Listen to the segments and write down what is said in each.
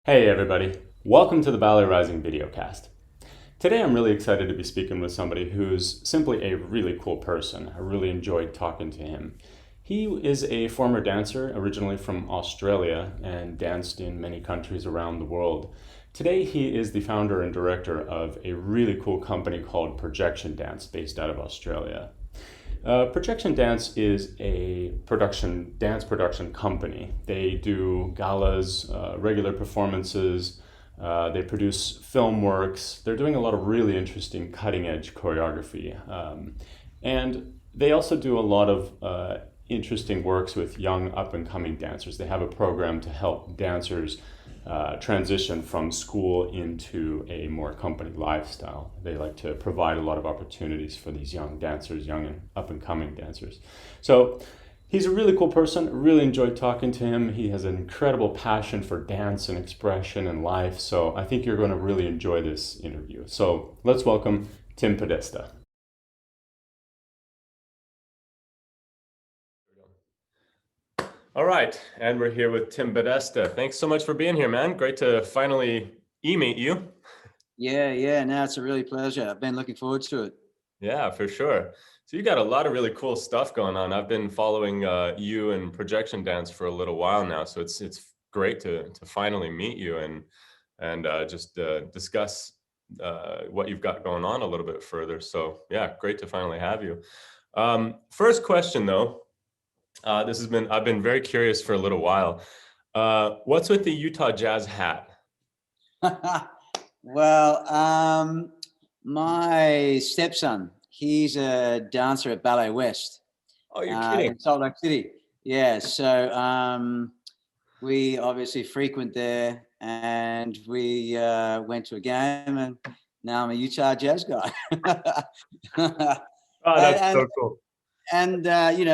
Hey everybody, welcome to the Ballet Rising videocast. Today I'm really excited to be speaking with somebody who's simply a really cool person. I really enjoyed talking to him. He is a former dancer, originally from Australia, and danced in many countries around the world. Today he is the founder and director of a really cool company called Projection Dance, based out of Australia. Projection Dance is a dance production company. They do galas, regular performances. They produce film works. They're doing a lot of really interesting cutting edge choreography. And they also do a lot of interesting works with young up and coming dancers. They have a program to help dancers transition from school into a more company lifestyle. They like to provide a lot of opportunities for these young dancers, young and up and coming dancers. So he's a really cool person. I really enjoyed talking to him. He has an incredible passion for dance and expression and life. So I think you're going to really enjoy this interview. So let's welcome Tim Podesta. All right, and we're here with Tim Podesta. Thanks so much for being here, man. Great to finally meet you. Yeah. No, it's a really pleasure. I've been looking forward to it. Yeah, for sure. So you got a lot of really cool stuff going on. I've been following you and Projection Dance for a little while now, so it's great to finally meet you and just discuss what you've got going on a little bit further. So yeah, great to finally have you. First question though, I've been very curious for a little while. What's with the Utah Jazz hat? Well, my stepson, he's a dancer at Ballet West Oh, you're kidding. in Salt Lake City. Yeah, so we obviously frequent there, and we went to a game, and now I'm a Utah Jazz guy. Oh, that's and, so cool.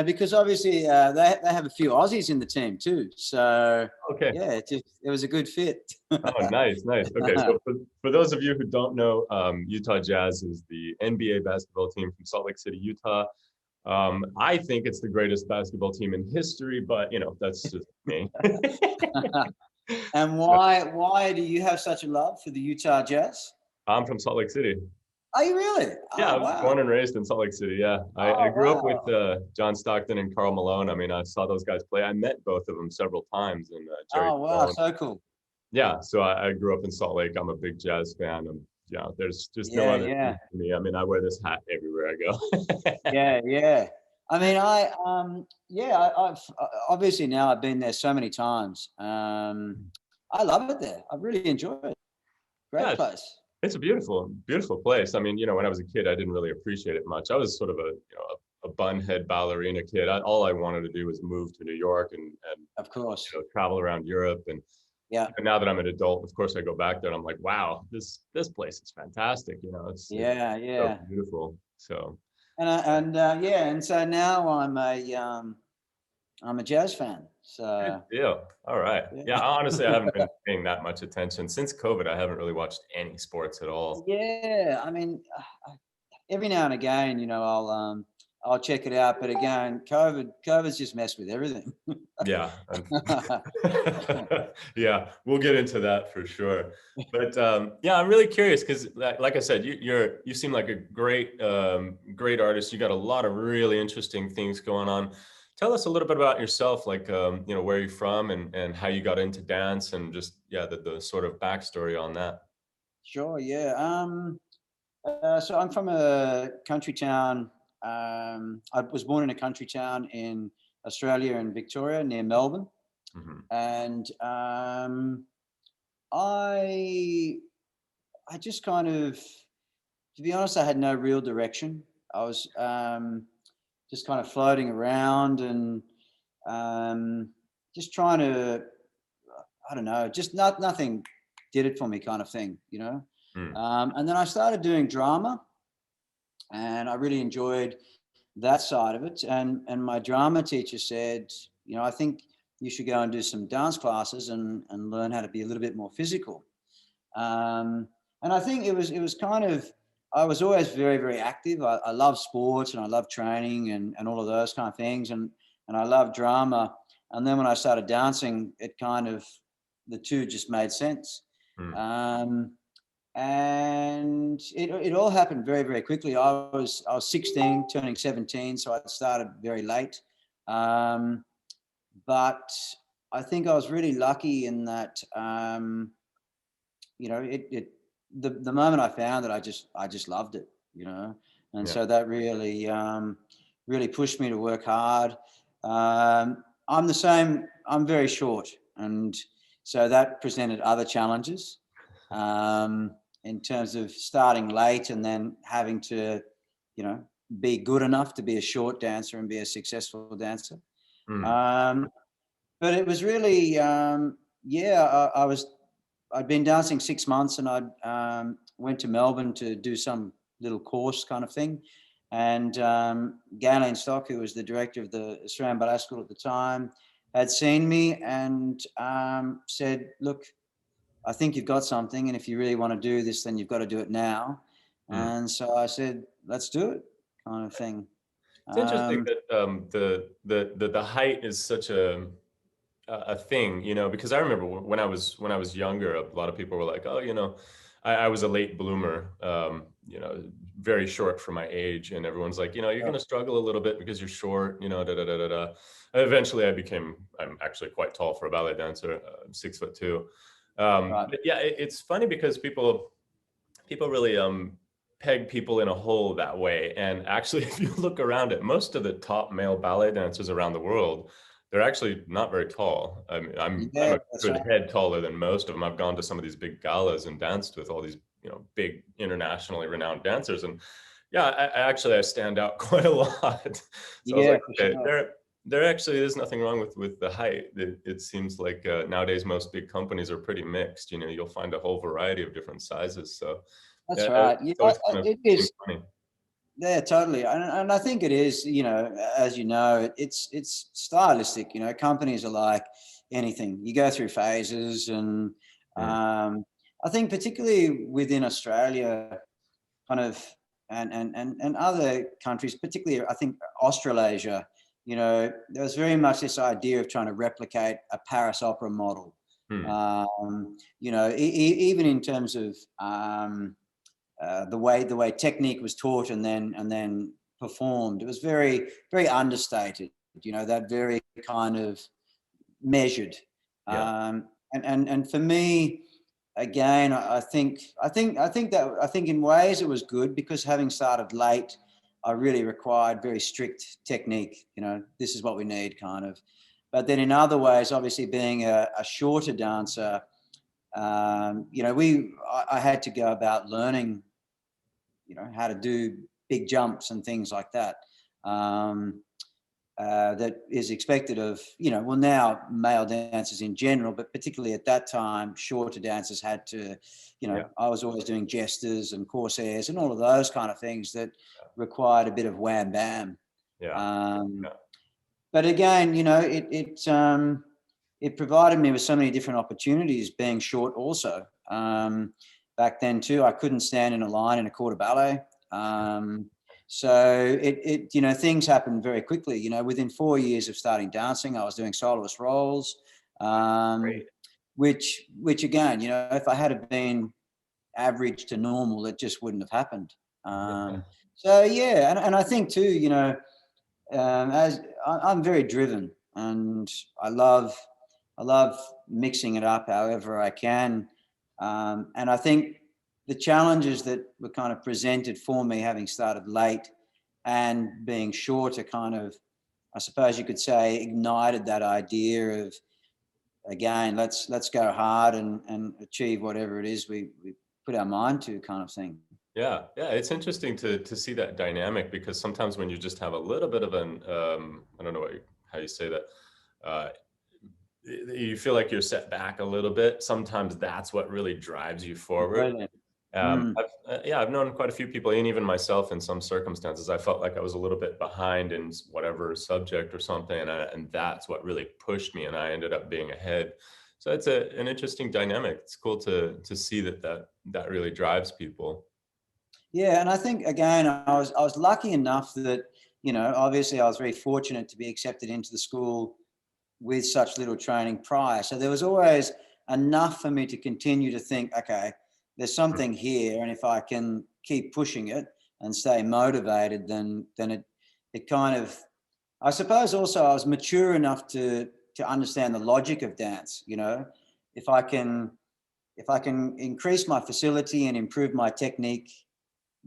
because obviously they have a few Aussies in the team too. So Okay. yeah, it was a good fit. Oh, nice. Okay, so for those of you who don't know, Utah Jazz is the NBA basketball team from Salt Lake City, Utah. I think it's the greatest basketball team in history, but that's just me. And why do you have such a love for the Utah Jazz? I'm from Salt Lake City. Are you really? Yeah, Oh I was wow. born and raised in Salt Lake City. Yeah, I Oh grew up with wow. John Stockton and Karl Malone. I mean, I saw those guys play. I met both of them several times, and Jerry Oh wow. Sloan. So cool. Yeah, so I grew up in Salt Lake. I'm a big jazz fan. And yeah, there's just no other Yeah. team for me. I mean, I wear this hat everywhere I go. Yeah. I mean, I've obviously now I've been there so many times. I love it there. I really enjoy it. Yeah, Great place. it's a beautiful place. I mean, when I was a kid, I didn't really appreciate it much. I was sort of a bunhead ballerina kid. All I wanted to do was move to New York and Of course. travel around Europe. And Yeah. now that I'm an adult, of course, I go back there and I'm like, wow, this place is fantastic. It's so Yeah. beautiful. So And so now I'm a jazz fan. good So deal. All right. Yeah, yeah. honestly, I haven't been paying that much attention since COVID. I haven't really watched any sports at all. Yeah, I mean, every now and again, I'll check it out, but again, COVID's just messed with everything. Yeah. Yeah, we'll get into that for sure. But yeah, I'm really curious because, like I said, you seem like a great artist. You got a lot of really interesting things going on. Tell us a little bit about yourself, like where you're from and how you got into dance, and just the sort of backstory on that. Sure, yeah. So I'm from a country town. I was born in a country town in Australia, in Victoria, near Melbourne, Hmm. and I I just kind of, to be honest, I had no real direction. I was just kind of floating around and just trying to, I don't know, just nothing did it for me, kind of thing. Mm. And then I started doing drama, and I really enjoyed that side of it. And my drama teacher said, I think you should go and do some dance classes and learn how to be a little bit more physical. And I think it was kind of, I was always very, very active. I love sports and I love training and all of those kind of things. And I love drama. And then when I started dancing, it kind of the two just made sense. Mm. And it all happened very, very quickly. I was 16, turning 17, so I started very late. But I think I was really lucky in that, you know, the moment I found it, I just loved it, you know, and Yeah. so that really really pushed me to work hard. I'm the same. I'm very short, and so that presented other challenges in terms of starting late and then having to, you know, be good enough to be a short dancer and be a successful dancer. Mm. Um, but it was really, yeah, I'd been dancing 6 months, and I went to Melbourne to do some little course kind of thing. And Galen Stock, who was the director of the Australian Ballet School at the time, had seen me and said, "Look, I think you've got something, and if you really want to do this, then you've got to do it now." Mm. And so I said, "Let's do it," kind of thing. It's interesting Um, that the height is such a thing, you know, because I remember when I was younger, a lot of people were like, "Oh, you know, I was a late bloomer, you know, very short for my age," and everyone's like, "You know, you're going to struggle a little bit because you're short, you know, da da da da da." Eventually, I'm actually quite tall for a ballet dancer, 6'2". right. But yeah, it's funny because people really peg people in a hole that way. And actually, if you look around at most of the top male ballet dancers around the world, they're actually not very tall. I'm Yeah, a that's good right. head taller than most of them. I've gone to some of these big galas and danced with all these, you know, big internationally renowned dancers, and yeah, I stand out quite a lot. So I was Yeah, like, for okay, sure. there actually is nothing wrong with the height. It seems like nowadays most big companies are pretty mixed. You know, you'll find a whole variety of different sizes. So That's yeah, right. Yeah, it's always kind of it seemed is. funny. Yeah, totally. And I think it is, you know, as you know, it's stylistic. You know, companies are like anything. You go through phases, and Mm, I think particularly within Australia, kind of, and other countries, particularly I think Australasia, you know, there was very much this idea of trying to replicate a Paris opera model. mm, You know, even in terms of the way technique was taught and then performed. It was very, very understated. You know, that very kind of measured. yeah, And for me, again, I think in ways it was good because having started late, I really required very strict technique. You know, this is what we need, kind of. But then in other ways, obviously being a shorter dancer, you know, I had to go about learning, you know, how to do big jumps and things like that. That is expected of, you know, well, now male dancers in general, but particularly at that time, shorter dancers had to, you yeah, know, I was always doing jesters and corsairs and all of those kind of things that required a bit of wham bam. yeah, Um, yeah, but again, you know, it provided me with so many different opportunities being short also. Back then too, I couldn't stand in a line in a quarter ballet. So you know, things happened very quickly. You know, within 4 years of starting dancing, I was doing soloist roles, um, great. which again, you know, if I had been average to normal, it just wouldn't have happened. Yeah, So yeah, and I think too, you know, as I'm very driven, and I love I love mixing it up however I can. And I think the challenges that were kind of presented for me, having started late and being short, are kind of, I suppose you could say, ignited that idea of, again, let's go hard and achieve whatever it is we put our mind to, kind of thing. yeah, yeah. It's interesting to see that dynamic because sometimes when you just have a little bit of an I don't know how you say that. Uh, you feel like you're set back a little bit. Sometimes that's what really drives you forward. Brilliant. Mm, Yeah, I've known quite a few people, and even myself in some circumstances, I felt like I was a little bit behind in whatever subject or something, and that's what really pushed me, and I ended up being ahead. So it's an interesting dynamic. It's cool to see that really drives people. yeah, and I think again, I was lucky enough that, you know, obviously I was very fortunate to be accepted into the school with such little training prior. So there was always enough for me to continue to think, okay, there's something here, and if I can keep pushing it and stay motivated, then it kind of, I suppose also I was mature enough to understand the logic of dance. You know, if I can increase my facility and improve my technique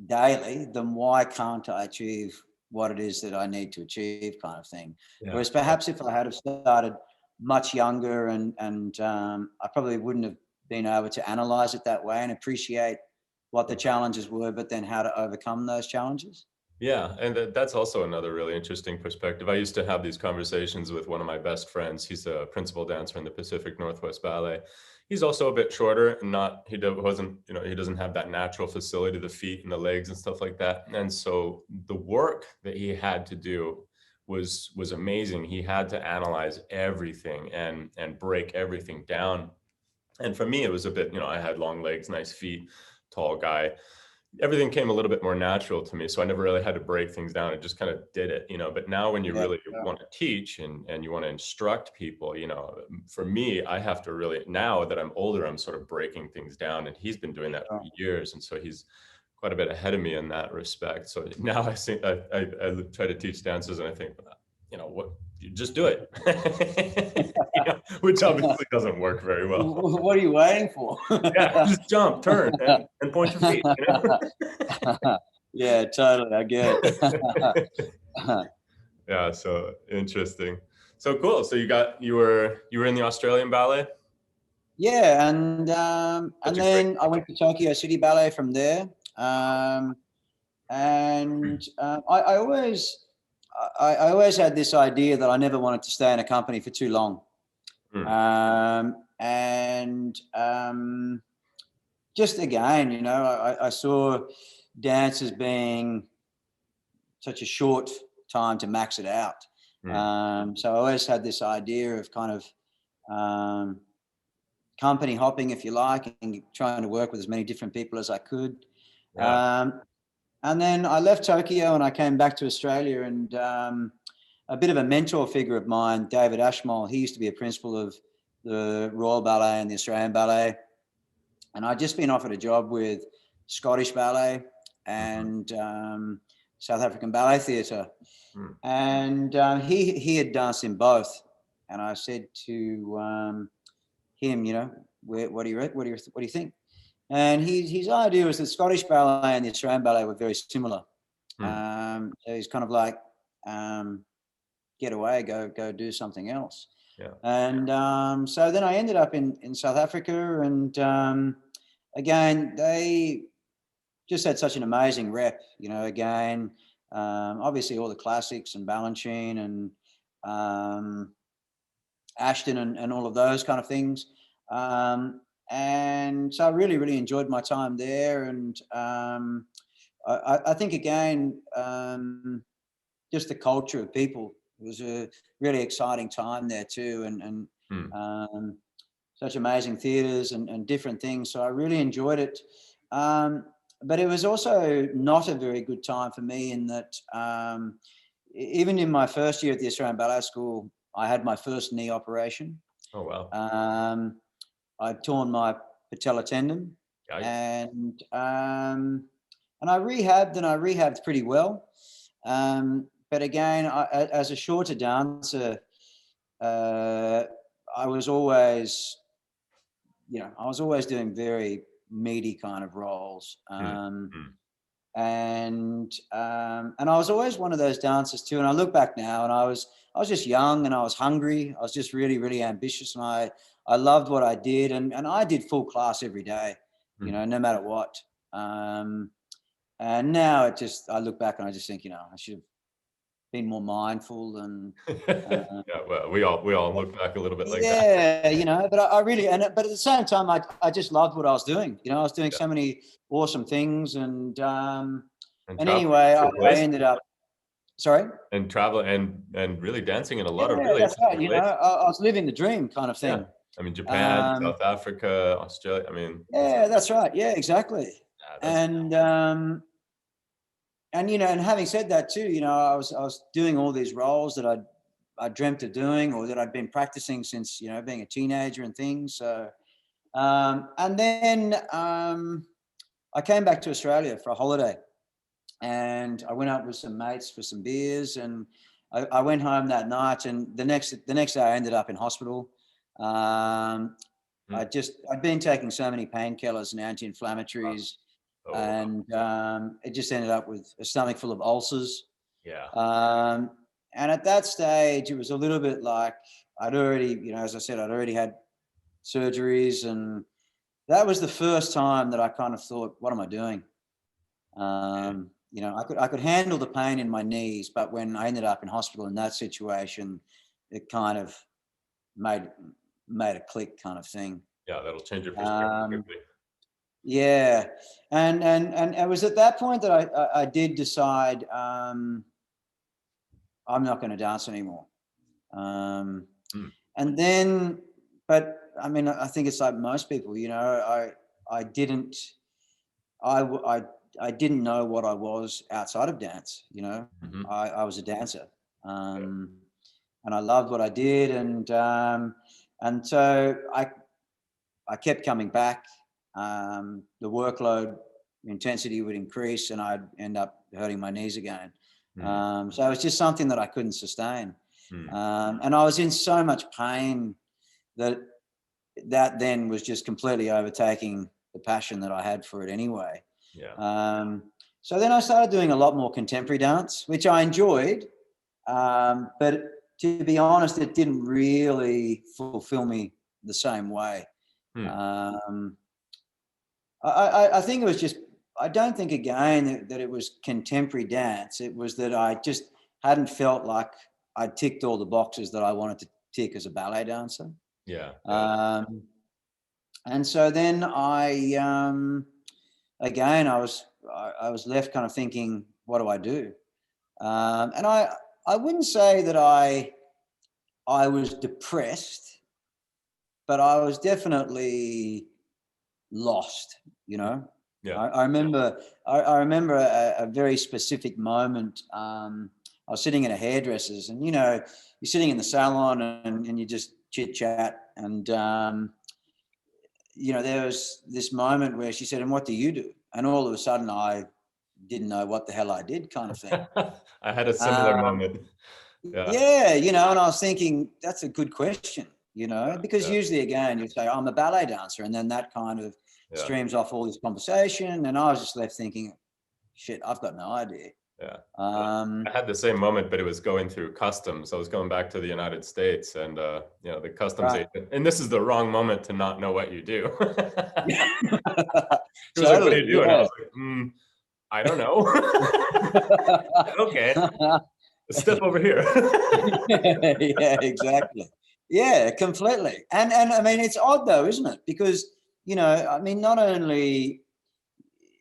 daily, then why can't I achieve what it is that I need to achieve, kind of thing. Yeah. Whereas perhaps if I had have started much younger and I probably wouldn't have been able to analyze it that way and appreciate what the challenges were, but then how to overcome those challenges. Yeah, and that's also another really interesting perspective. I used to have these conversations with one of my best friends. He's a principal dancer in the Pacific Northwest Ballet. He's also a bit shorter and wasn't, he doesn't have that natural facility, the feet and the legs and stuff like that. And so the work that he had to do was amazing. He had to analyze everything and break everything down. And for me, it was a bit, I had long legs, nice feet, tall guy. Everything came a little bit more natural to me. So I never really had to break things down. I just kind of did it, but now when you really want to teach and you want to instruct people, for me, I have to really, now that I'm older, I'm sort of breaking things down, and he's been doing that for years. And so he's quite a bit ahead of me in that respect. So now I think I try to teach dancers and I think, what, you just do it, which obviously doesn't work very well. What are you waiting for? Yeah, just jump, turn, and point your feet. Yeah, totally. I get it. Yeah, so interesting. So cool. So you were in the Australian Ballet? Yeah, and then I went to Tokyo City Ballet from there. I always had this idea that I never wanted to stay in a company for too long. Just again, I saw dance as being such a short time to max it out. So I always had this idea of kind of company hopping, if you like, and trying to work with as many different people as I could. Yeah. And then I left Tokyo and I came back to Australia, and a bit of a mentor figure of mine, David Ashmole, he used to be a principal of the Royal Ballet and the Australian Ballet. And I'd just been offered a job with Scottish Ballet and South African Ballet Theatre. And he had danced in both. And I said to him, what do you think? And his idea was that Scottish Ballet and the Australian Ballet were very similar. So he's kind of like, get away, go do something else. Yeah. And so then I ended up in South Africa, and again, they just had such an amazing rep, again, obviously all the classics and Balanchine and Ashton and all of those kind of things. And so I really, really enjoyed my time there. And I think, again, just the culture of people, it was a really exciting time there too. And such amazing theatres and different things. So I really enjoyed it. But it was also not a very good time for me in that even in my first year at the Australian Ballet School, I had my first knee operation. Oh, wow. I'd torn my patella tendon. And I rehabbed pretty well. But again, as a shorter dancer, I was always doing very meaty kind of roles. And I was always one of those dancers too. And I look back now, and I was just young, and I was hungry. I was just really, really ambitious, and I loved what I did, and I did full class every day, no matter what. And now I look back and I just think, I should have been more mindful and yeah, well, we all look back a little bit like that. Yeah, but I really, but at the same time, I just loved what I was doing. I was doing so many awesome things, and anyway, I ended up. Sorry. And travel and really dancing in a lot of really. That's right. I was living the dream, kind of thing. Yeah. I mean, Japan, South Africa, Australia. I mean. Yeah, that's right. Yeah, exactly. And having said that too, I was doing all these roles that I dreamt of doing, or that I'd been practicing since being a teenager and things. So And then I came back to Australia for a holiday, and I went out with some mates for some beers, and I went home that night, and the next day I ended up in hospital. I'd been taking so many painkillers and anti-inflammatories, and it just ended up with a stomach full of ulcers. Yeah. And at that stage, it was a little bit like I'd already, as I said, I'd already had surgeries, and that was the first time that I kind of thought, what am I doing? I could handle the pain in my knees, but when I ended up in hospital in that situation, it kind of made a click kind of thing. Yeah, that'll change your perspective quickly. Yeah, and it was at that point that I did decide I'm not going to dance anymore. And then, but I mean, I think it's like most people, I didn't know what I was outside of dance. I was a dancer, and I loved what I did, and so I kept coming back. The workload intensity would increase, and I'd end up hurting my knees again. So it was just something that I couldn't sustain, and I was in so much pain that then was just completely overtaking the passion that I had for it anyway. Yeah. So then I started doing a lot more contemporary dance, which I enjoyed, but to be honest, it didn't really fulfill me the same way. I think it was just, I don't think again that it was contemporary dance. It was that I just hadn't felt like I ticked all the boxes that I wanted to tick as a ballet dancer. Yeah. And so then I was left kind of thinking, what do I do? And I wouldn't say that I was depressed, but I was definitely lost, Yeah. I remember a very specific moment. I was sitting in a hairdresser's, and you're sitting in the salon and you just chit chat, and there was this moment where she said, "And what do you do?" And all of a sudden I didn't know what the hell I did, kind of thing. I had a similar moment. Yeah, and I was thinking, that's a good question, because usually again you say, I'm a ballet dancer, and then that kind of streams off all this conversation, and I was just left thinking, shit, I've got no idea. I had the same moment, but it was going through customs. I was going back to the United States, and the customs agent, and this is the wrong moment to not know what you do. He was like, "What do you do?" And I was like, I don't know. Okay, step over here. Yeah, exactly. Yeah, completely. And I mean, it's odd though, isn't it? Because I mean,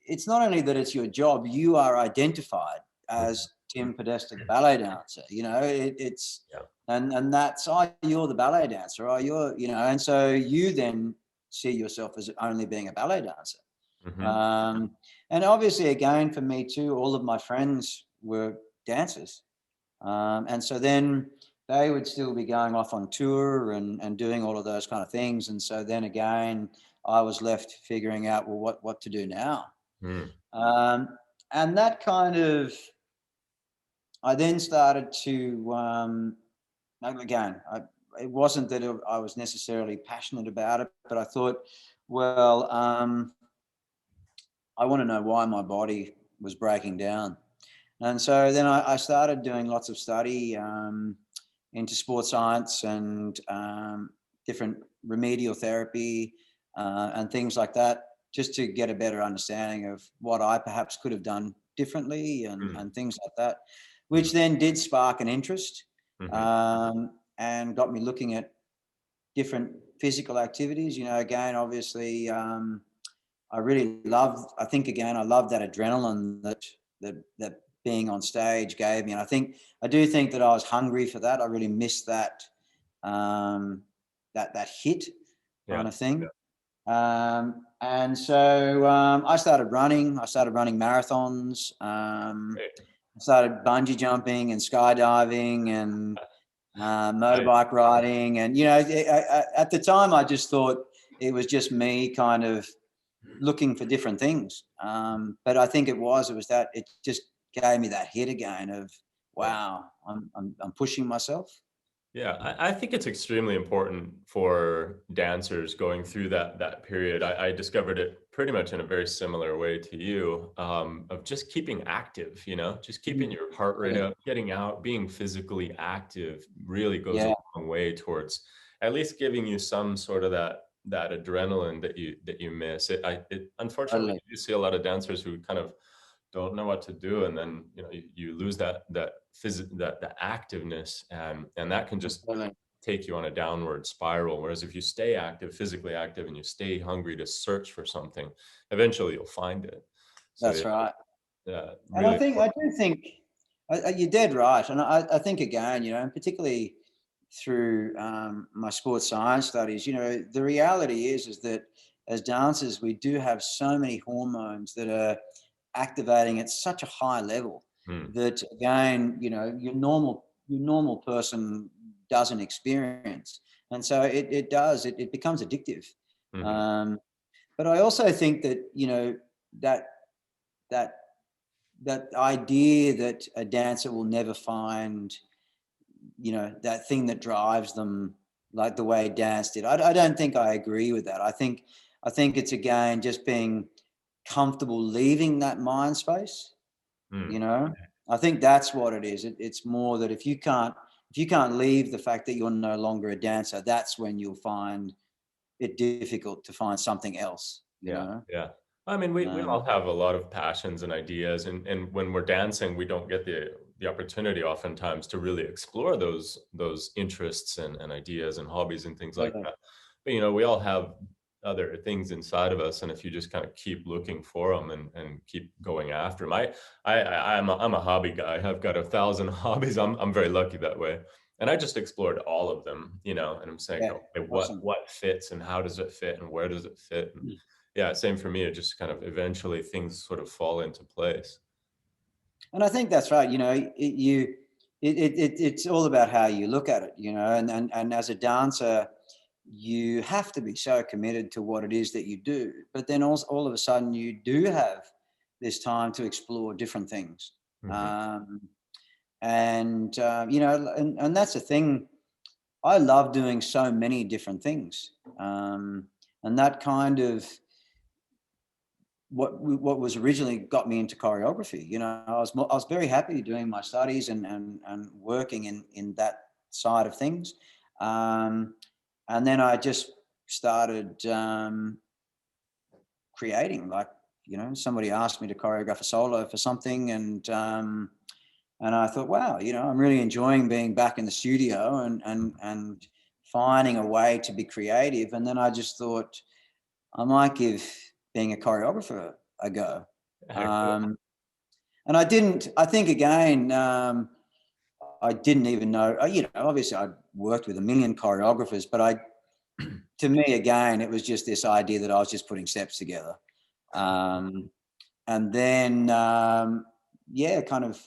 it's not only that it's your job, you are identified as Tim Podesta, the ballet dancer. And that's, you're the ballet dancer, and so you then see yourself as only being a ballet dancer. And obviously, again, for me too, all of my friends were dancers, and so then they would still be going off on tour and doing all of those kind of things. And so then again, I was left figuring out, well, what to do now. And that kind of, I then started to, again, it wasn't that I was necessarily passionate about it, but I thought, well, I want to know why my body was breaking down. And so then I started doing lots of study into sports science and different remedial therapy and things like that, just to get a better understanding of what I perhaps could have done differently and things like that, which then did spark an interest and got me looking at different physical activities. Again, obviously, I really loved, I love that adrenaline that being on stage gave me. And I do think that I was hungry for that. I really missed that, that hit kind of thing. And so I started running marathons. I started bungee jumping and skydiving and motorbike riding. And, at the time I just thought it was just me kind of looking for different things. But I think it was that it just gave me that hit again of, Yeah. wow, I'm pushing myself. Yeah, I think it's extremely important for dancers going through that period. I discovered it pretty much in a very similar way to you, of just keeping active, just keeping Mm, your heart rate really. up, getting out, being physically active really goes a Yeah, long way towards at least giving you some sort of that adrenaline that you miss. Unfortunately, totally. you see a lot of dancers who kind of don't know what to do, and then you lose that activeness, and that can just Totally. take you on a downward spiral. Whereas if you stay active, physically active, and you stay hungry to search for something, eventually you'll find it. So That's yeah, right. yeah, And really I important. do think you're dead right. And I think again, and particularly through my sports science studies, the reality is that as dancers, we do have so many hormones that are activating at such a high level Hmm. that again, your normal person doesn't experience. And so it becomes addictive. Mhm. Um, but I also think that, that, that that idea that a dancer will never find, that thing that drives them like the way dance did. I don't think I agree with that. I think it's again just being comfortable leaving that mind space. Hmm. You know, I think that's what it is. It's more that if you can't leave the fact that you're no longer a dancer, that's when you'll find it difficult to find something else. You Yeah, know. yeah. I mean, we Um, all have a lot of passions and ideas, and when we're dancing, we don't get the opportunity oftentimes to really explore those interests and ideas and hobbies and things like totally. that. But we all have other things inside of us, and if you just kind of keep looking for them and keep going after them, I'm a hobby guy. I've got 1,000 hobbies. I'm very lucky that way. And I just explored all of them, and I'm saying, Yeah. okay, Awesome. what fits and how does it fit and where does it fit? Yeah, same for me. It just kind of eventually things sort of fall into place. And I think that's right. It's all about how you look at it, and as a dancer, you have to be so committed to what it is that you do. But then also, all of a sudden, you do have this time to explore different things. Mhm. Um, and that's the thing. I love doing so many different things. And that kind of what was originally got me into choreography. I was very happy doing my studies and working in that side of things, um, and then I just started creating. Like, somebody asked me to choreograph a solo for something, and I thought, wow, I'm really enjoying being back in the studio and finding a way to be creative. And then I just thought I might give being a choreographer a go. Cool. Um, and I think again, I didn't even know, obviously I worked with a million choreographers, but to me, again, it was just this idea that I was just putting steps together. Um, and then, yeah, kind of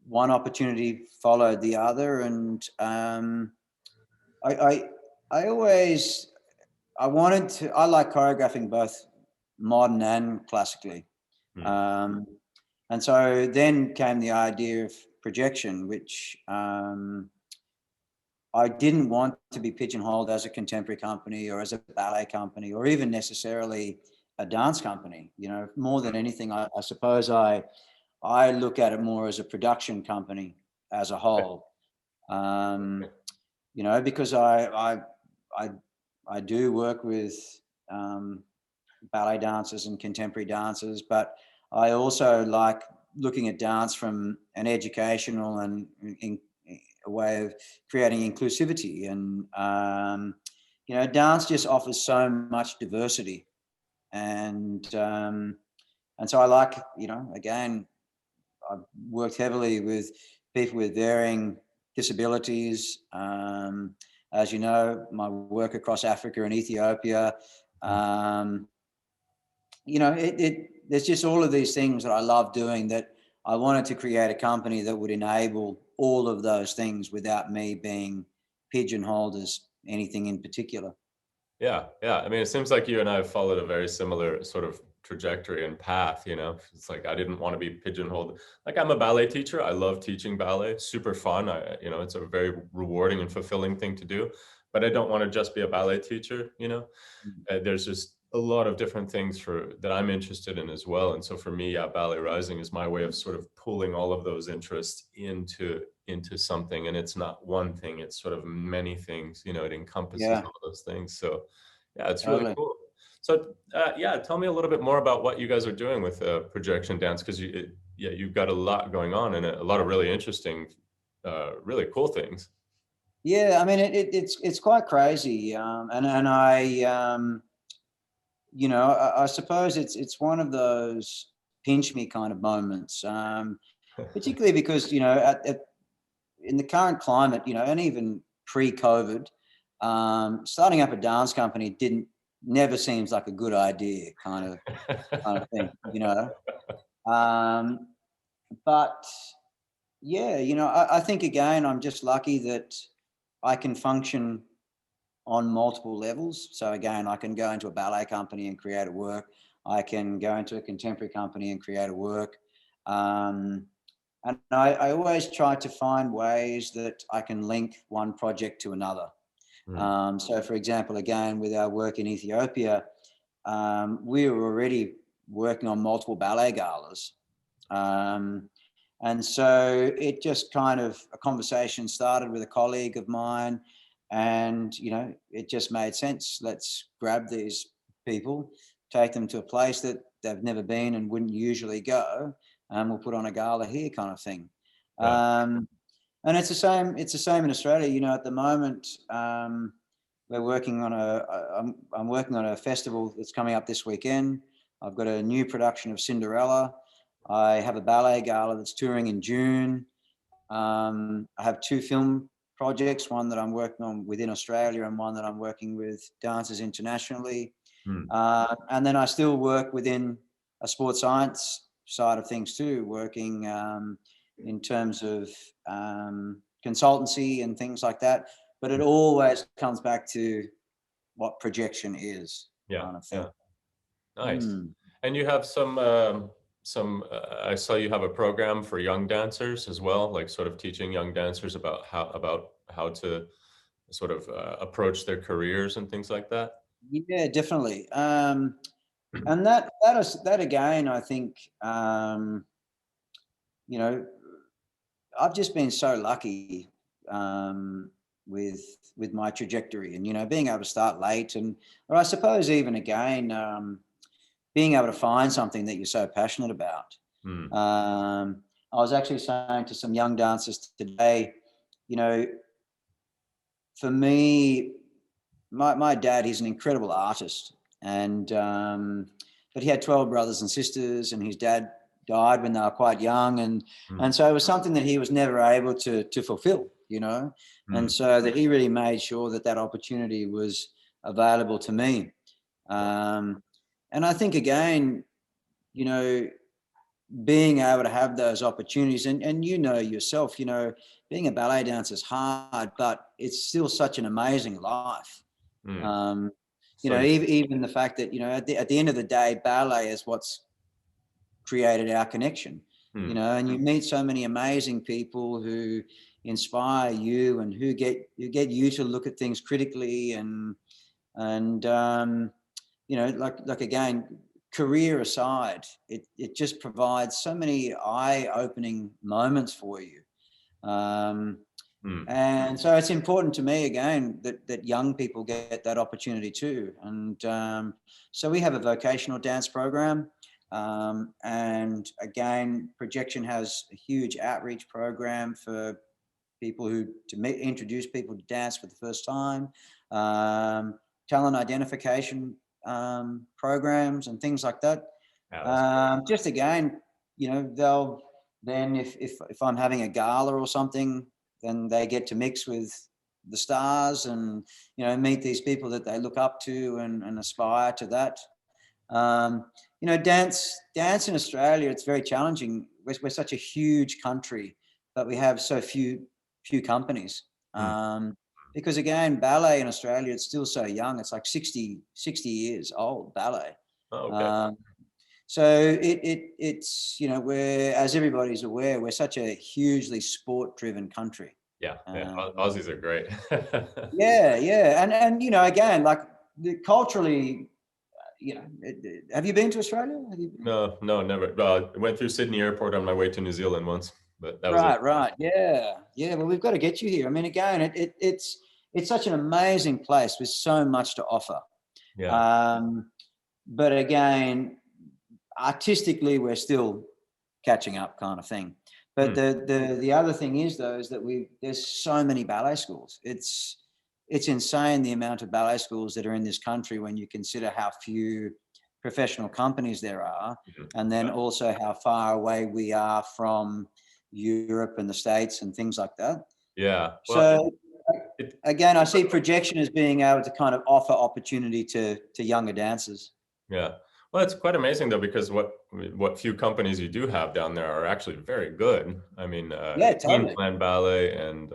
one opportunity followed the other. And I, I, I always, I like choreographing both modern and classically. Mm. Um, and so then came the idea of projection, which I didn't want to be pigeonholed as a contemporary company or as a ballet company or even necessarily a dance company. More than anything, I suppose I look at it more as a production company as a whole. Um, because I I do work with um, ballet dancers and contemporary dancers, but I also like looking at dance from an educational and a way of creating inclusivity. And dance just offers so much diversity, and so I like, again, I've worked heavily with people with varying disabilities. As you know, my work across Africa and Ethiopia. Um, there's just all of these things that I love doing, that I wanted to create a company that would enable all of those things without me being pigeonholed as anything in particular. Yeah, yeah. I mean, it seems like you and I have followed a very similar sort of trajectory and path, you know. It's like I didn't want to be pigeonholed. Like I'm a ballet teacher. I love teaching ballet. Super fun. You know, it's a very rewarding and fulfilling thing to do. But I don't want to just be a ballet teacher, you know. Mm. There's just a lot of different things for that I'm interested in as well. And so for me, yeah, ballet rising is my way of sort of pulling all of those interests into something. And it's not one thing, it's sort of many things, you know, it encompasses Yeah, all those things. So yeah, it's really totally. cool. So yeah, tell me a little bit more about what you guys are doing with projection dance, because yeah, you've got a lot going on and a lot of really interesting, really cool things. Yeah, I mean, it's quite crazy, and I, you know, I suppose it's one of those pinch me kind of moments, particularly because, you know, in the current climate, you know, and even pre-COVID, starting up a dance company never seems like a good idea, kind of thing, you know. Um, but yeah, you know, I think again, I'm just lucky that I can function on multiple levels. So again, I can go into a ballet company and create a work. I can go into a contemporary company and create a work. And I always try to find ways that I can link one project to another. Mm, So for example, again, with our work in Ethiopia, we were already working on multiple ballet galas. Um, and so it just kind of a conversation started with a colleague of mine, and you know, it just made sense. Let's grab these people, take them to a place that they've never been and wouldn't usually go, and we'll put on a gala here, kind of thing. yeah. Um, and it's the same. It's the same in Australia. You know, at the moment, we're working on I'm working on a festival that's coming up this weekend. I've got a new production of Cinderella. I have a ballet gala that's touring in June. I have two film projects, one that I'm working on within Australia and one that I'm working with dancers internationally. Mm, And then I still work within a sports science side of things too, working in terms of consultancy and things like that. But it always comes back to what projection is, yeah, kind of thing. yeah. Nice. Mm. And you have I saw you have a program for young dancers as well, like sort of teaching young dancers about how to sort of approach their careers and things like that. Yeah, definitely. And that again, I think, you know, I've just been so lucky with my trajectory, and you know, being able to start late, and or I suppose even again, being able to find something that you're so passionate about. Mm, I was actually saying to some young dancers today, you know, for me, my dad, he's an incredible artist, and but he had 12 brothers and sisters, and his dad died when they were quite young, mm, and so it was something that he was never able to fulfill, you know, and mm. so that he really made sure that that opportunity was available to me. Um, and I think again, you know, being able to have those opportunities, and you know yourself, you know, being a ballet dancer is hard, but it's still such an amazing life. Mm. um, you So know, even the fact that, you know, at the end of the day, ballet is what's created our connection, you mm, know, and you meet so many amazing people who inspire you and who get you to look at things critically, and you know, like again, career aside, it just provides so many eye-opening moments for you. Um, mm, and so it's important to me again that young people get that opportunity too. And so we have a vocational dance program, and again, Projection has a huge outreach program for people introduce people to dance for the first time, um, talent identification programs and things like that. yeah, that's great. Just again, you know, they'll then if I'm having a gala or something, then they get to mix with the stars, and you know, meet these people that they look up to, and aspire to that. You know, dance in Australia, it's very challenging. We're such a huge country, but we have so few companies. Mm, because again, ballet in Australia, it's still so young. It's like 60 years old, ballet. Oh, okay. So it's, you know, we're, as everybody's aware, we're such a hugely sport-driven country. Yeah, Aussies are great. Yeah. And, you know, again, like culturally, you know, have you been to Australia? Have you been? No, never. I went through Sydney Airport on my way to New Zealand once, but that was it. Right. Yeah. Well, we've got to get you here. I mean, again, it's such an amazing place with so much to offer. Yeah. But again, artistically, we're still catching up, kind of thing. But the other thing is, though, is that there's so many ballet schools. It's insane the amount of ballet schools that are in this country when you consider how few professional companies there are, and then also how far away we are from Europe and the States and things like that. Yeah. Well, so again, I see projection as being able to kind of offer opportunity to younger dancers. Yeah. Well, it's quite amazing though, because what few companies you do have down there are actually very good. I mean, Totally. Queensland Ballet and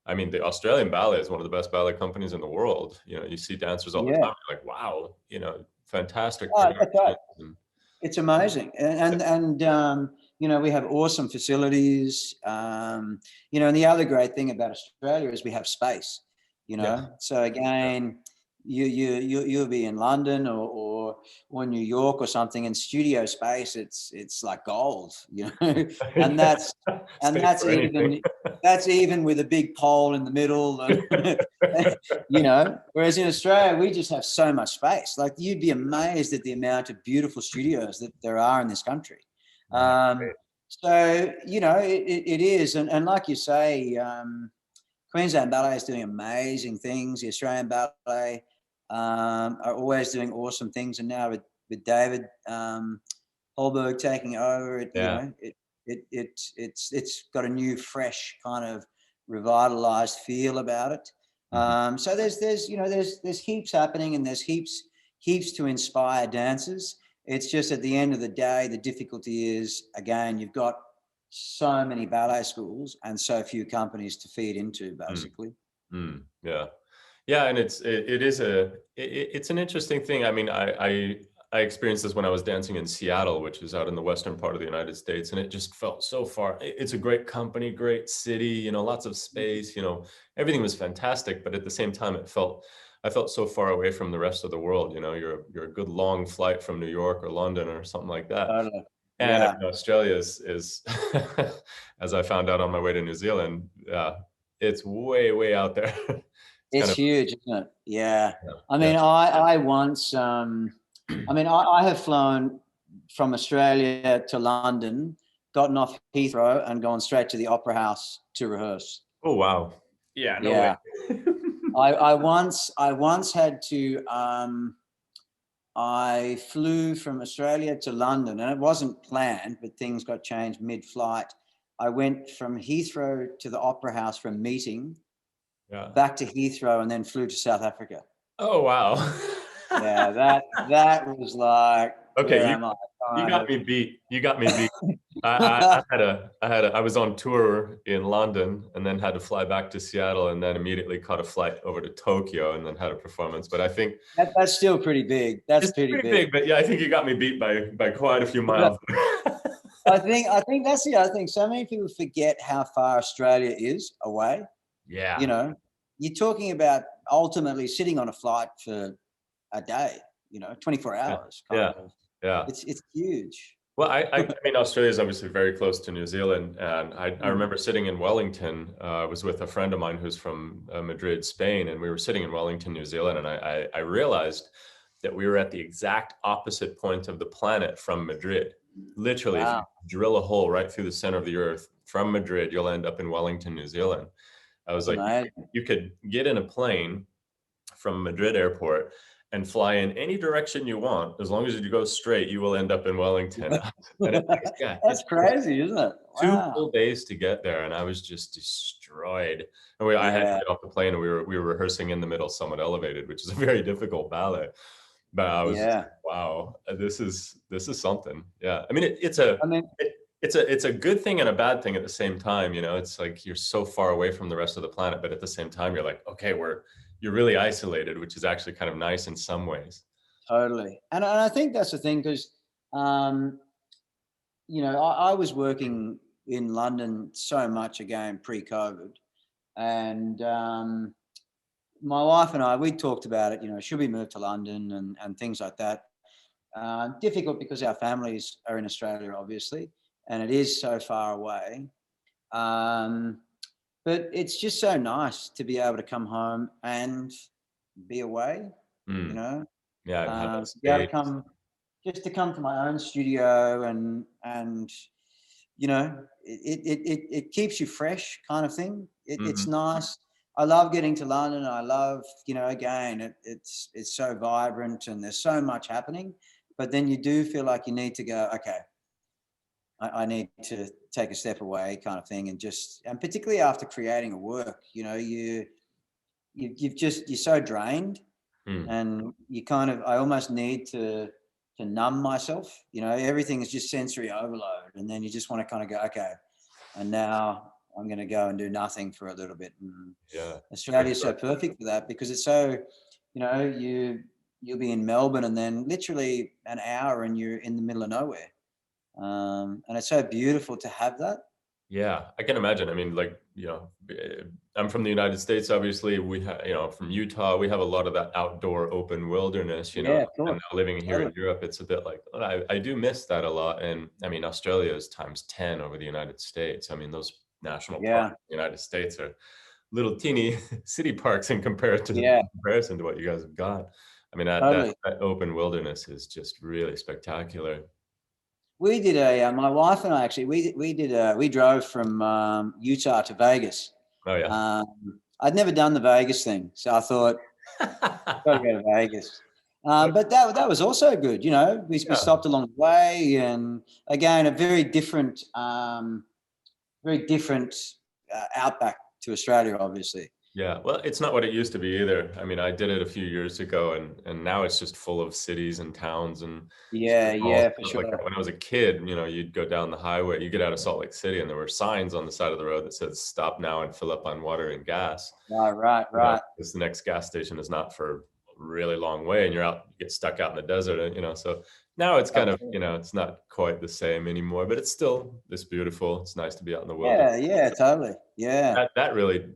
I mean, the Australian Ballet is one of the best ballet companies in the world. You know, you see dancers all the time. You're like, wow, you know, fantastic. That's right. It's amazing, and you know, we have awesome facilities. You know, and the other great thing about Australia is we have space. You know, so again, you'll be in London or New York or something, and studio space, it's like gold, you know, and that's even with a big pole in the middle, and, you know, whereas in Australia we just have so much space. Like, you'd be amazed at the amount of beautiful studios that there are in this country. So, you know, it is, and like you say, Queensland Ballet is doing amazing things. The Australian Ballet are always doing awesome things, and now with David Holberg taking over, you know, it's got a new, fresh kind of revitalized feel about it. So there's you know, there's heaps happening, and there's heaps to inspire dancers. It's just at the end of the day, the difficulty is, again, you've got so many ballet schools and so few companies to feed into, basically. Yeah, and it's an interesting thing. I mean, I experienced this when I was dancing in Seattle, which is out in the western part of the United States, and it just felt so far. It's a great company, great city, you know, lots of space, you know, everything was fantastic, but at the same time, I felt so far away from the rest of the world. You know, you're a good long flight from New York or London or something like that. And I mean, Australia is as I found out on my way to New Zealand, it's way out there. It's huge, isn't it? Yeah. I mean, I once, I mean, I have flown from Australia to London, gotten off Heathrow and gone straight to the Opera House to rehearse. Oh, wow. Yeah. No way. I once had to, I flew from Australia to London, and it wasn't planned, but things got changed mid-flight. I went from Heathrow to the Opera House for a meeting, back to Heathrow, and then flew to South Africa. Oh, wow. Yeah, that was like, okay, you got me beat. I was on tour in London and then had to fly back to Seattle, and then immediately caught a flight over to Tokyo and then had a performance. But I think that's still pretty big. That's pretty big. But yeah, I think you got me beat by quite a few miles. I think that's the other thing. So many people forget how far Australia is away. Yeah. You know, you're talking about ultimately sitting on a flight for a day, you know, 24 hours. Yeah. It's huge. Well, I mean, Australia is obviously very close to New Zealand. And I remember sitting in Wellington. I was with a friend of mine who's from Madrid, Spain. And we were sitting in Wellington, New Zealand. And I realized that we were at the exact opposite point of the planet from Madrid. Literally, if you drill a hole right through the center of the earth from Madrid, you'll end up in Wellington, New Zealand. I was like, you could get in a plane from Madrid airport and fly in any direction you want. As long as you go straight, you will end up in Wellington. That's crazy, isn't it? Wow. 2 full days to get there, and I was just destroyed. And I had to get off the plane, and we were rehearsing in the middle, somewhat elevated, which is a very difficult ballet. But I was, wow, this is something. Yeah, I mean, it's it's a good thing and a bad thing at the same time. You know, it's like you're so far away from the rest of the planet, but at the same time, you're like, okay, you're really isolated, which is actually kind of nice in some ways. Totally. And I think that's the thing, because, you know, I was working in London so much again pre-COVID, and my wife and I, we talked about it, you know, should we move to London and things like that. Difficult because our families are in Australia, obviously, and it is so far away. But it's just so nice to be able to come home and be away, you know, Yeah, have that be able space. to come, just to come to my own studio, and you know, it keeps you fresh, kind of thing. It's nice. I love getting to London. I love, you know, again, it's so vibrant and there's so much happening. But then you do feel like you need to go, okay, I need to take a step away, kind of thing, and particularly after creating a work, you know, you're so drained, and you kind of, I almost need to numb myself. You know, everything is just sensory overload, and then you just want to kind of go, okay, and now I'm going to go and do nothing for a little bit. And Yeah, Australia is so perfect for that, because it's so, you know, you'll be in Melbourne and then literally an hour and you're in the middle of nowhere. And it's so beautiful to have that. yeah, I can imagine. I mean, like, you know, I'm from the United States. Obviously, we have, you know, from Utah, we have a lot of that outdoor open wilderness. You know, Yeah, of and course. now living here in Totally. Europe, it's a bit like I do miss that a lot. And I mean, Australia is times 10 over the United States. I mean, those national parks Yeah, in the United States are little teeny city parks yeah, in comparison to what you guys have got. I mean, totally. that open wilderness is just really spectacular. We did my wife and I actually, we drove from Utah to Vegas. Oh yeah. I'd never done the Vegas thing, so I thought, got to go to Vegas. But that was also good. You know, we Yeah. stopped along the way, and again, a very different outback to Australia, obviously. Yeah, well, it's not what it used to be either. I mean, I did it a few years ago, and now it's just full of cities and towns and Yeah, strip malls. yeah, for Like sure. when I was a kid, you know, you'd go down the highway, you get out of Salt Lake City, and there were signs on the side of the road that says "Stop now and fill up on water and gas." Right, You know, right. because the next gas station is not for a really long way, and you get stuck out in the desert, and you know. So now it's kind of, you know, it's not quite the same anymore, but it's beautiful. It's nice to be out in the wilderness. Yeah, yeah, totally. Yeah,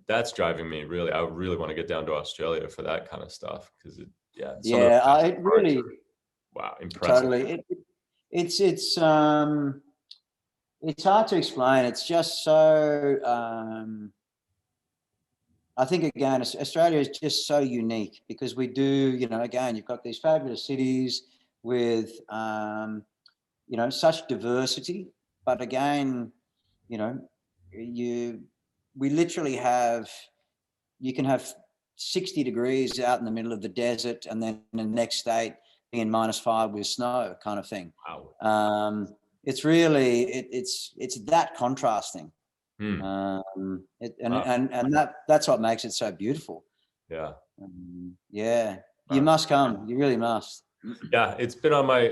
That's driving me really. I really want to get down to Australia for that kind of stuff because some of the yeah. national It parks really, are, wow, impressive. totally. It's it's hard to explain. It's just so. I think again, Australia is just so unique because we do. You know, again, you've got these fabulous cities with you know, such diversity, but again, you know, you we literally have, you can have 60 degrees out in the middle of the desert and then in the next state being -5 with snow, kind of thing. Wow. It's really it's that contrasting. Hmm. Wow. And that's what makes it so beautiful. Yeah. Yeah, you Wow. must come, you really must. Yeah, it's been on my.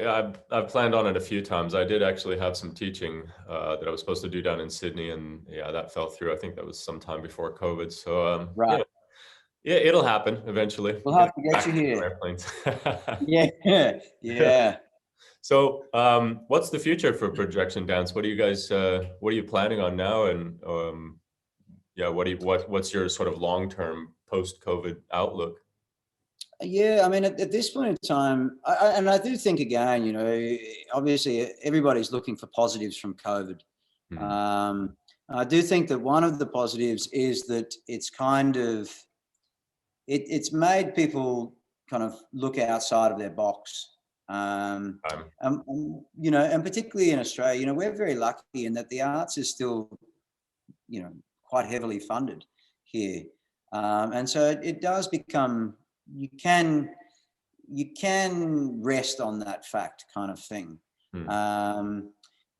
I've planned on it a few times. I did actually have some teaching that I was supposed to do down in Sydney, and yeah, that fell through. I think that was sometime before COVID. So Right, yeah, it'll happen eventually. we'll We gotta have to get get back you to here. airplanes. Yeah, yeah. So, what's the future for Projection Dance? What are you guys? What are you planning on now? And yeah, what's your sort of long-term post-COVID outlook? Yeah, I mean, at this point in time, and I do think again, you know, obviously everybody's looking for positives from COVID. Mhm. Um, I do think that one of the positives is that it's kind of it's made people kind of look outside of their box. You know, and particularly in Australia, you know, we're very lucky in that the arts is still, you know, quite heavily funded here, and so it does become, you can rest on that fact, kind of thing. Hmm.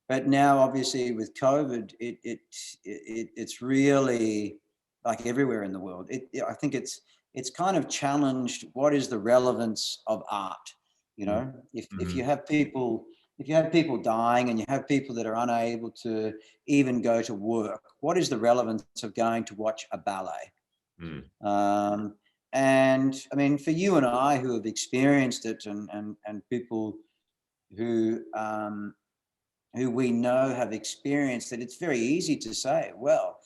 But now obviously with COVID, it's really like everywhere in the world. I think it's kind of challenged what is the relevance of art. You know, if Mhm. you have people if you have people dying and you have people that are unable to even go to work, what is the relevance of going to watch a ballet? And I mean, for you and I who have experienced it, and people who we know have experienced it, it's very easy to say, well,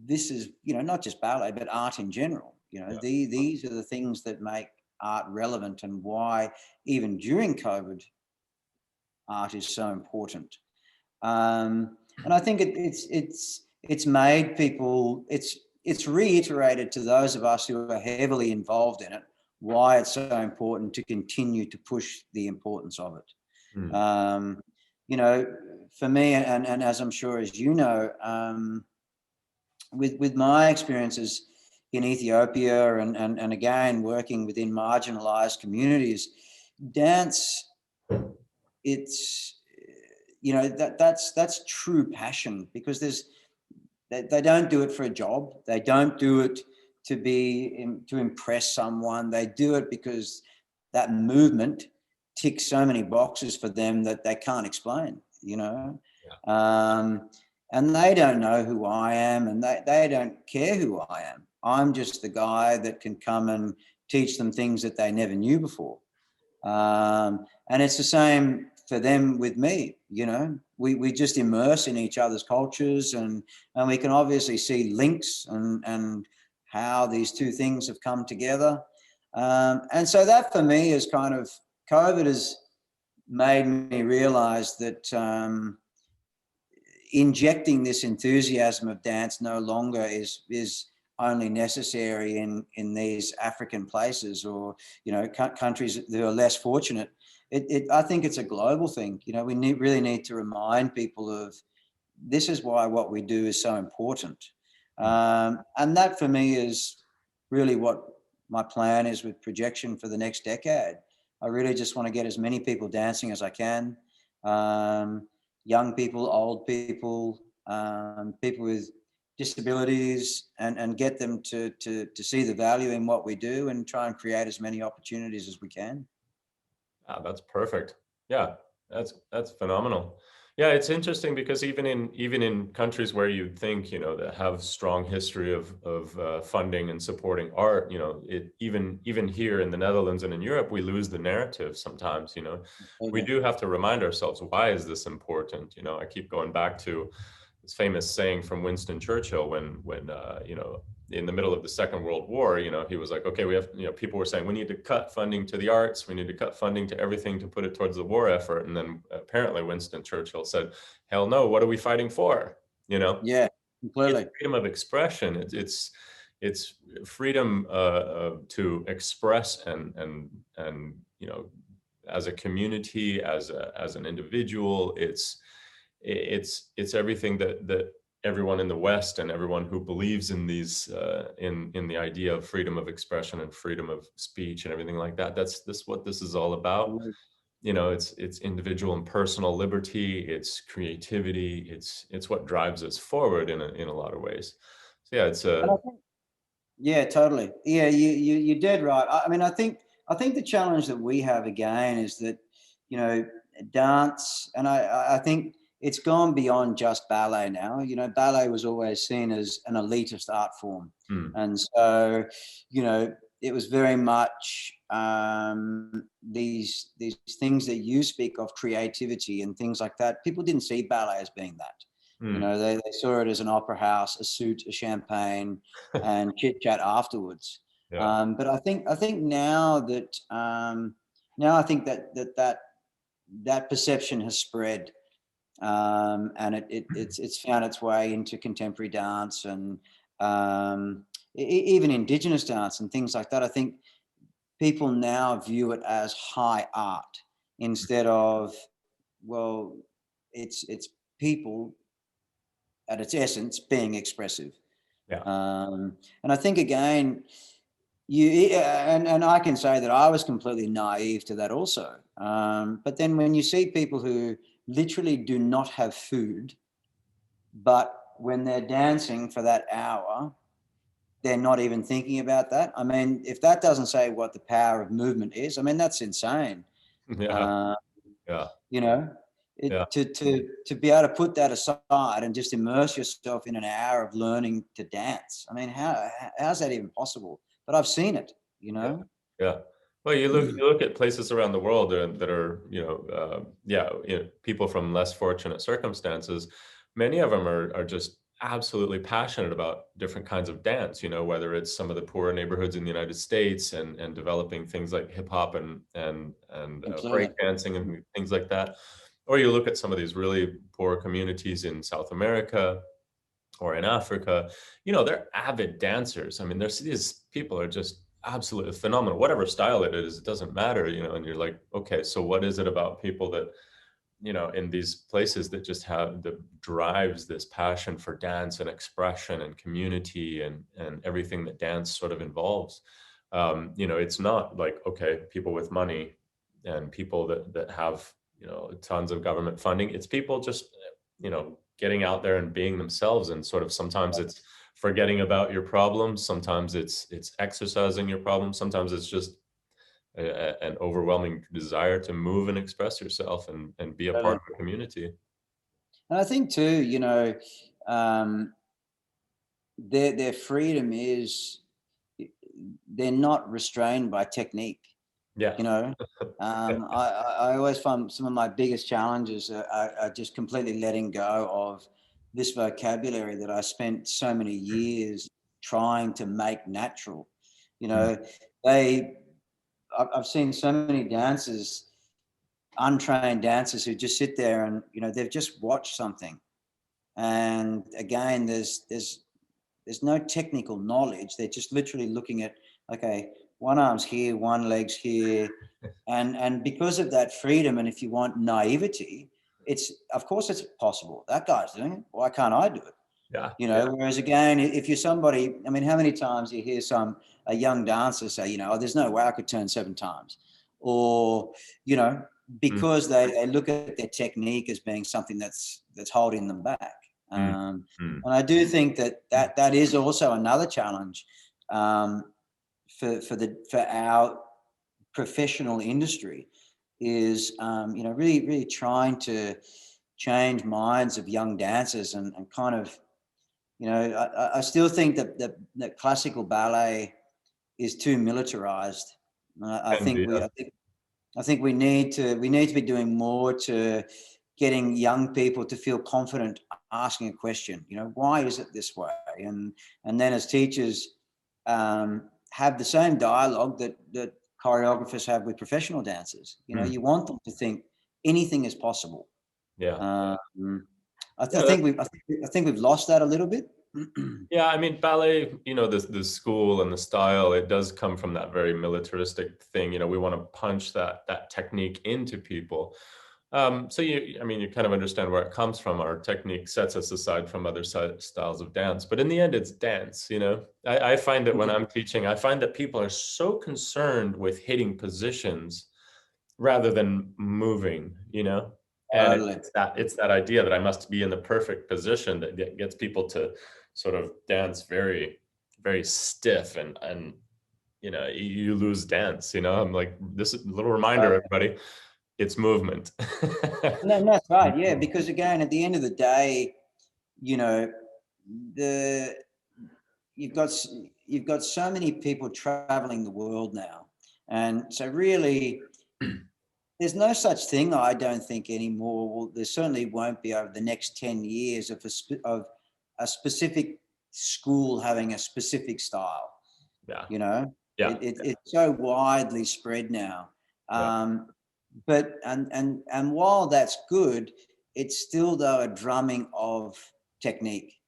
this is, you know, not just ballet, but art in general. You know, these are the things that make art relevant, and why even during COVID, art is so important. And I think it's made people, it's reiterated to those of us who are heavily involved in it why it's so important to continue to push the importance of it. You know, for me, and as I'm sure as you know, with my experiences in Ethiopia and again working within marginalized communities, dance, it's, you know, that's true passion, because they don't do it for a job, they don't do it to impress someone, they do it because that movement ticks so many boxes for them that they can't explain, you know. And they don't know who I am, and they don't care who I am. I'm just the guy that can come and teach them things that they never knew before. And it's the same for them with me, you know. We just immerse in each other's cultures, and we can obviously see links and how these two things have come together. And so that for me is kind of, COVID has made me realize that injecting this enthusiasm of dance no longer is only necessary in these African places, or, you know, countries that are less fortunate. I think it's a global thing. You know, we really need to remind people of this is why what we do is so important. And that for me is really what my plan is with Projection for the next decade. I really just want to get as many people dancing as I can. Young people, old people, people with disabilities, and get them to see the value in what we do, and try and create as many opportunities as we can. That's perfect. Yeah, that's phenomenal. Yeah, it's interesting because even in countries where you'd think, you know, that have strong history of funding and supporting art, you know, even here in the Netherlands and in Europe, we lose the narrative sometimes. You know, we do have to remind ourselves, why is this important? You know, I keep going back to this famous saying from Winston Churchill when you know, in the middle of the Second World War, you know, he was like, okay, we have, you know, people were saying we need to cut funding to the arts, we need to cut funding to everything to put it towards the war effort. And then apparently Winston Churchill said, hell no, what are we fighting for? You know? Yeah, completely. It's freedom of expression. It's freedom to express and you know, as a community, as an individual. It's everything that everyone in the West and everyone who believes in these in the idea of freedom of expression and freedom of speech and everything like that. That's what this is all about. You know, it's individual and personal liberty. It's creativity. It's what drives us forward in a lot of ways. So yeah, it's yeah, totally. Yeah, you're dead right. I mean, I think the challenge that we have again is that, you know, dance, and I think it's gone beyond just ballet now. You know, ballet was always seen as an elitist art form. And so, you know, it was very much these things that you speak of, creativity and things like that. People didn't see ballet as being that. You know, they saw it as an opera house, a suit, a champagne, and chit chat afterwards. But I think now that I think that perception has spread. And it's found its way into contemporary dance, and even indigenous dance and things like that. I think people now view it as high art instead of, well, it's people at its essence being expressive. And I think again, and I can say that I was completely naive to that also. But then when you see people who literally do not have food, but when they're dancing for that hour, they're not even thinking about that. I mean, if that doesn't say what the power of movement is, I mean, that's insane. yeah. You know, Yeah. To be able to put that aside and just immerse yourself in an hour of learning to dance. I mean, how's that even possible? But I've seen it, you know. Yeah. Well, you look at places around the world that are, people from less fortunate circumstances. Many of them are just absolutely passionate about different kinds of dance, whether it's some of the poorer neighborhoods in the United States and developing things like hip hop and break Absolutely. dancing and things like that. Or you look at some of these really poor communities in South America or in Africa, they're avid dancers. I mean, these people are just absolutely phenomenal. Whatever style it is, it doesn't matter, and you're like, okay, so what is it about people that, in these places that just have that drives this passion for dance and expression and community and everything that dance sort of involves? It's not like, okay, people with money and people that have, tons of government funding. It's people just, getting out there and being themselves, and sort of sometimes it's forgetting about your problems, sometimes it's exercising your problems, sometimes it's just an overwhelming desire to move and express yourself and be a part of a community. And I think too, um, their freedom is, they're not restrained by technique. Yeah. I always find some of my biggest challenges are just completely letting go of this vocabulary that I spent so many years trying to make natural. You know, I've seen so many dancers, untrained dancers, who just sit there and they've just watched something, and again, there's no technical knowledge. They're just literally looking at, okay, one arm's here, one leg's here. And because of that freedom, and if you want naivety, of course it's possible. That guy's doing it. Why can't I do it? Yeah. Whereas again, if you're somebody, I mean, how many times you hear a young dancer say, oh, there's no way I could turn 7 times. Or, because they look at their technique as being something that's holding them back. And I do think that is also another challenge for our professional industry, is really, really trying to change minds of young dancers, and kind of, I still think that classical ballet is too militarized. I think we need to be doing more to getting young people to feel confident asking a question. Why is it this way? And then as teachers, have the same dialogue that choreographers have with professional dancers. You want them to think anything is possible. Yeah. I think we've lost that a little bit. Yeah, I mean, ballet, the school and the style, it does come from that very militaristic thing. We want to punch that technique into people. So you kind of understand where it comes from. Our technique sets us aside from other styles of dance, but in the end, it's dance. I find that when I'm teaching, I find that people are so concerned with hitting positions rather than moving. And it's that idea that I must be in the perfect position that gets people to sort of dance very, very stiff, and you lose dance. I'm like, this is a little reminder, everybody. It's movement. No, that's right. Yeah, because again, at the end of the day, you've got so many people traveling the world now, and so really, there's no such thing, I don't think, anymore. Well, there certainly won't be over the next 10 years of a specific school having a specific style. Yeah. It's so widely spread now. But and while that's good, it's still, though, a drumming of technique.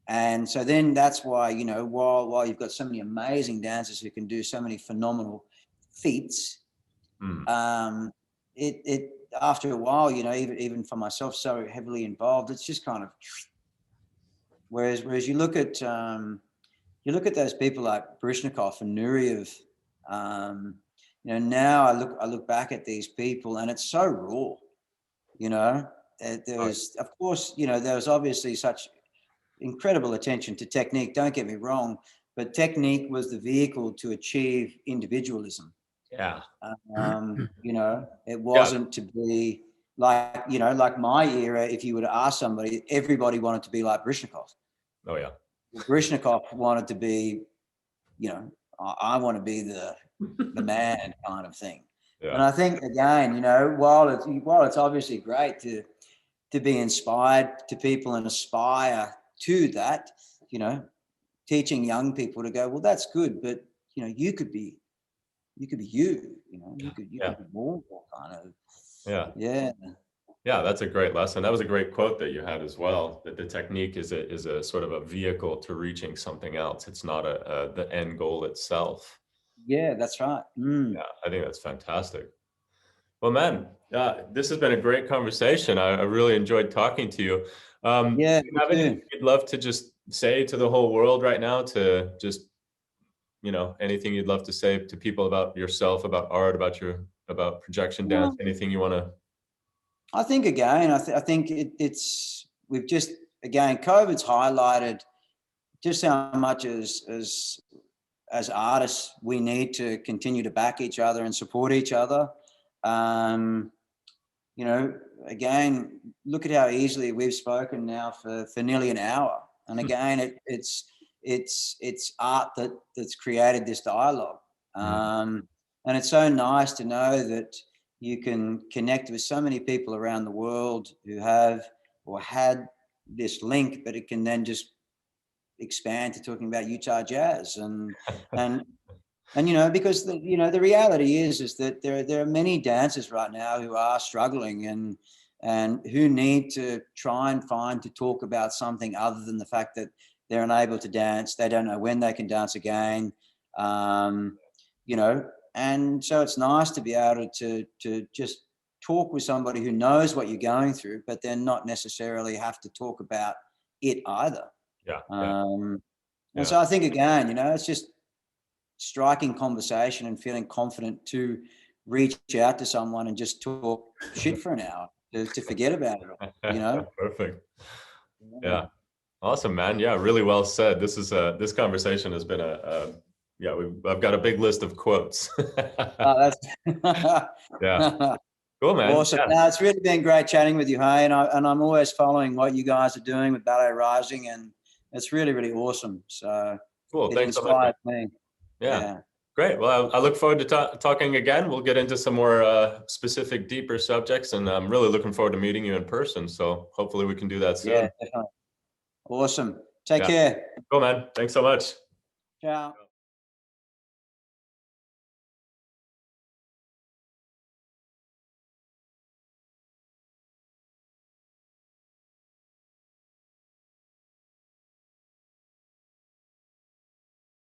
And so then that's why, while you've got so many amazing dancers who can do so many phenomenal feats, it after a while, even for myself, so heavily involved, it's just kind of, whereas you look at those people like Baryshnikov and Nureyev, now I look back at these people, and it's so raw. There was, of course, there was obviously such incredible attention to technique, don't get me wrong, but technique was the vehicle to achieve individualism. Yeah. It wasn't to be like, you know, like my era, if you were to ask somebody, everybody wanted to be like Brishnikov. Oh yeah. Brishnikov wanted to be, you know, I want to be the man kind of thing. Yeah. And I think, again, you know, while it's obviously great to be inspired to people and aspire to that, you know, teaching young people to go, well, that's good, but you know, you could be you, you know, you could be more kind of, Yeah. Yeah, that's a great lesson. That was a great quote that you had as well, that the technique is a sort of a vehicle to reaching something else. It's not the end goal itself. Yeah, that's right. Yeah, I think that's fantastic. Well, man, this has been a great conversation. I really enjoyed talking to you. Yeah, do you have anything you'd love to just say to the whole world right now, to just, you know, anything you'd love to say to people about yourself, about art, about projection dance, anything you want to? I think, again, I think it's, we've just, again, COVID's highlighted just how much as artists we need to continue to back each other and support each other. You know, again, look at how easily we've spoken now for nearly an hour. And again, it's art that's created this dialogue. And it's so nice to know that you can connect with so many people around the world who have or had this link, but it can then just expand to talking about Utah jazz and you know, because the reality is that there are many dancers right now who are struggling and who need to try and find to talk about something other than the fact that they're unable to dance. They don't know when they can dance again. You know, and so it's nice to be able to just talk with somebody who knows what you're going through, but then not necessarily have to talk about it either. Yeah. And so I think, again, you know, it's just striking conversation and feeling confident to reach out to someone and just talk shit for an hour to forget about it, you know? Perfect. Yeah. Awesome, man. Yeah, really well said. This conversation has been I've got a big list of quotes. That's Yeah. Cool, man. Awesome. Yeah. No, it's really been great chatting with you, hey, and I'm always following what you guys are doing with Ballet Rising, and it's really, really awesome. So cool. it Thanks so much. inspired me. Yeah. Great. Well, I look forward to talking again. We'll get into some more specific, deeper subjects, and I'm really looking forward to meeting you in person. So hopefully we can do that soon. Yeah, definitely. Awesome. Take care. Cool, man. Thanks so much. Ciao.